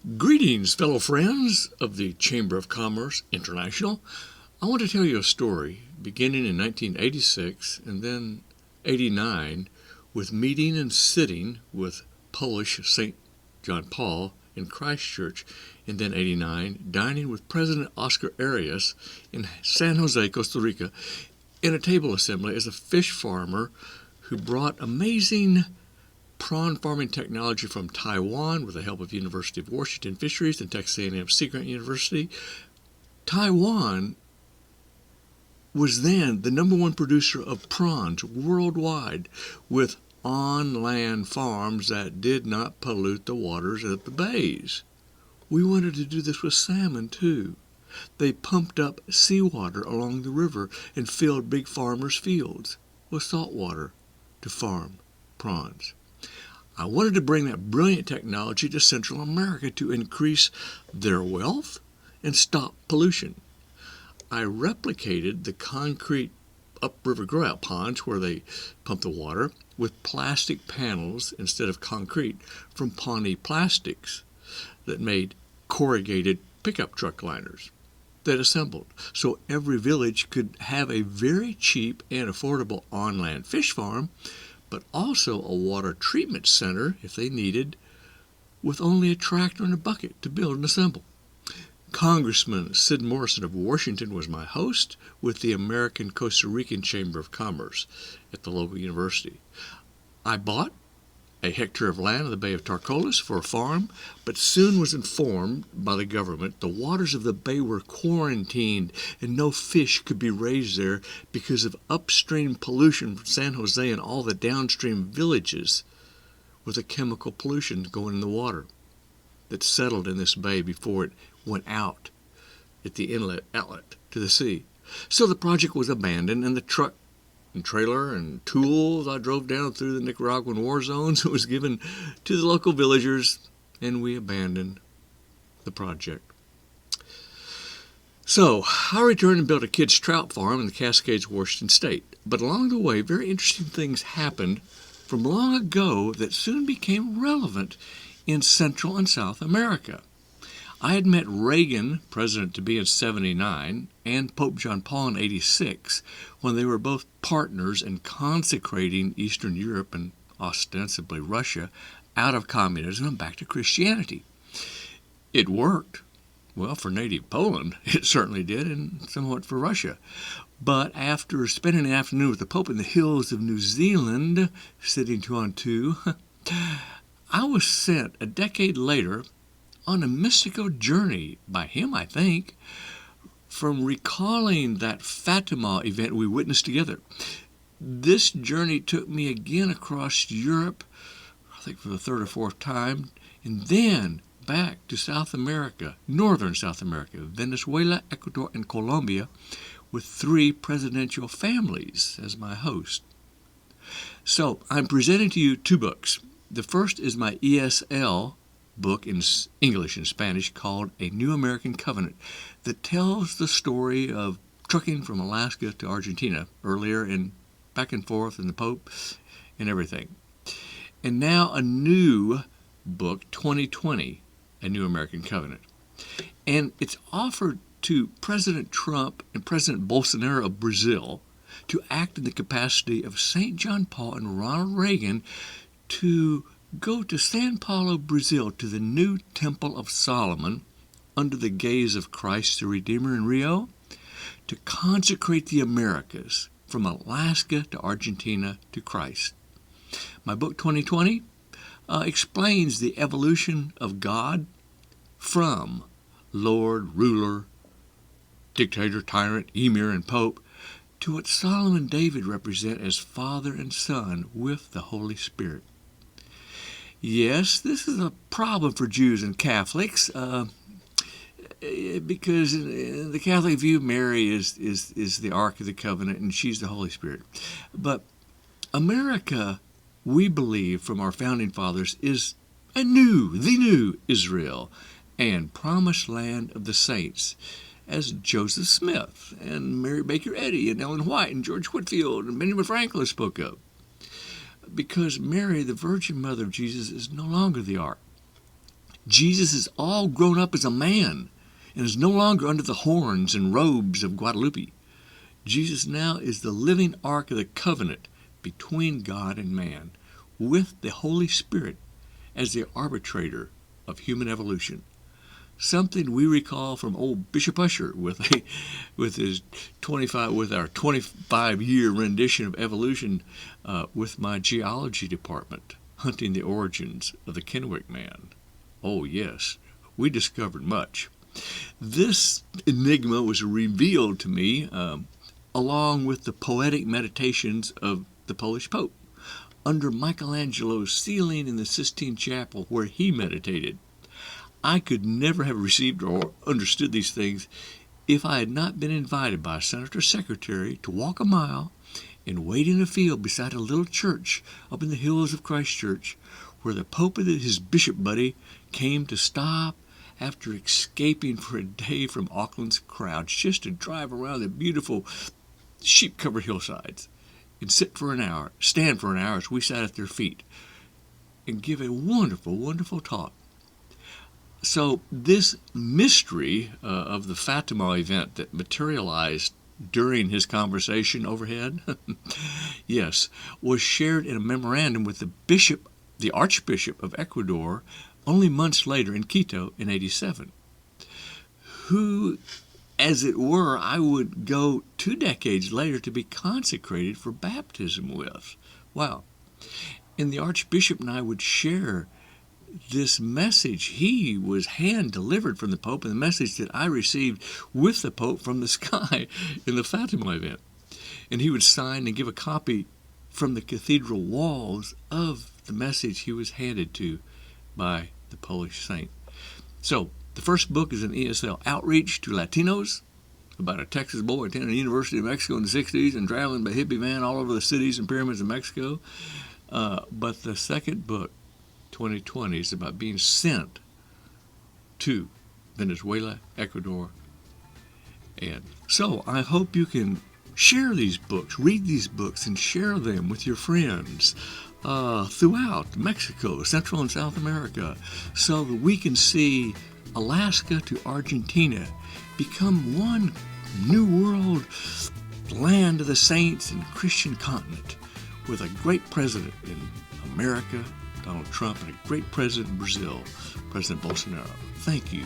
Greetings, fellow friends of the Chamber of Commerce International. I want to tell you a story beginning in 1986 and then 89 with meeting and sitting with Polish St. John Paul in Christchurch, and then 89 dining with President Oscar Arias in San Jose, Costa Rica, in a table assembly as a fish farmer who brought amazing prawn farming technology from Taiwan with the help of University of Washington Fisheries and Texas A&M Sea Grant University. Taiwan was then the number one producer of prawns worldwide, with on-land farms that did not pollute the waters of the bays. We wanted to do this with salmon too. They pumped up seawater along the river and filled big farmers' fields with salt water to farm prawns. I wanted to bring that brilliant technology to Central America to increase their wealth and stop pollution. I replicated the concrete upriver grow-out ponds where they pump the water with plastic panels instead of concrete from Pawnee Plastics that made corrugated pickup truck liners that assembled, so every village could have a very cheap and affordable on-land fish farm, but also a water treatment center if they needed, with only a tractor and a bucket to build and assemble. Congressman Sid Morrison of Washington was my host with the American Costa Rican Chamber of Commerce at the local university. I bought a hectare of land in the Bay of Tarcoles for a farm, but soon was informed by the government the waters of the bay were quarantined and no fish could be raised there because of upstream pollution from San Jose and all the downstream villages with the chemical pollution going in the water that settled in this bay before it went out at the outlet to the sea. So the project was abandoned, and the truck and trailer and tools I drove down through the Nicaraguan war zones was given to the local villagers, and we abandoned the project. So I returned and built a kids' trout farm in the Cascades, Washington State. But along the way, very interesting things happened from long ago that soon became relevant in Central and South America. I had met Reagan, president-to-be in 79, and Pope John Paul in 86, when they were both partners in consecrating Eastern Europe and ostensibly Russia out of communism and back to Christianity. It worked. Well, for native Poland, it certainly did, and somewhat for Russia. But after spending an afternoon with the Pope in the hills of New Zealand, sitting 2 on 2, I was sent a decade later on a mystical journey by him, I think, from recalling that Fatima event we witnessed together. This journey took me again across Europe, I think for the third or fourth time, and then back to South America, northern South America, Venezuela, Ecuador, and Colombia, with 3 presidential families as my host. So I'm presenting to you 2 books. The first is my ESL book in English and Spanish called A New American Covenant, that tells the story of trucking from Alaska to Argentina earlier, and back and forth, and the Pope and everything. And now a new book, 2020, A New American Covenant. And it's offered to President Trump and President Bolsonaro of Brazil to act in the capacity of St. John Paul and Ronald Reagan to go to Sao Paulo, Brazil, to the new Temple of Solomon under the gaze of Christ the Redeemer in Rio, to consecrate the Americas from Alaska to Argentina to Christ. My book 2020 explains the evolution of God from Lord, ruler, dictator, tyrant, emir, and pope to what Solomon and David represent as Father and Son with the Holy Spirit. Yes, this is a problem for Jews and Catholics, because in the Catholic view, Mary is the Ark of the Covenant, and she's the Holy Spirit. But America, we believe from our founding fathers, is the new Israel, and promised land of the saints, as Joseph Smith and Mary Baker Eddy and Ellen White and George Whitefield and Benjamin Franklin spoke of. Because Mary, the Virgin Mother of Jesus, is no longer the Ark. Jesus is all grown up as a man and is no longer under the horns and robes of Guadalupe. Jesus now is the living ark of the covenant between God and man, with the Holy Spirit as the arbitrator of human evolution. Something we recall from old Bishop Usher with our 25-year rendition of evolution with my geology department, hunting the origins of the Kennewick Man. Oh yes, we discovered much. This enigma was revealed to me along with the poetic meditations of the Polish Pope under Michelangelo's ceiling in the Sistine Chapel where he meditated. I could never have received or understood these things if I had not been invited by a senator's secretary to walk a mile and wait in a field beside a little church up in the hills of Christchurch, where the Pope and his bishop buddy came to stop after escaping for a day from Auckland's crowds, just to drive around the beautiful sheep-covered hillsides and stand for an hour as we sat at their feet and give a wonderful, wonderful talk. So this mystery of the Fatima event that materialized during his conversation overhead, yes, was shared in a memorandum with the Archbishop of Ecuador, only months later in Quito in 87, who, as it were, I would go 2 decades later to be consecrated for baptism with. Wow. And the Archbishop and I would share this message he was hand-delivered from the Pope, and the message that I received with the Pope from the sky in the Fatima event. And he would sign and give a copy from the cathedral walls of the message he was handed to by the Polish saint. So, the first book is an ESL outreach to Latinos about a Texas boy attending the University of Mexico in the 60s and traveling by hippie van all over the cities and pyramids of Mexico. But the second book, 2020, is about being sent to Venezuela, Ecuador. And so I hope you can share these books, read these books, and share them with your friends throughout Mexico, Central and South America, so that we can see Alaska to Argentina become one new world land of the saints and Christian continent, with a great president in America, Donald Trump, and a great president in Brazil, President Bolsonaro. Thank you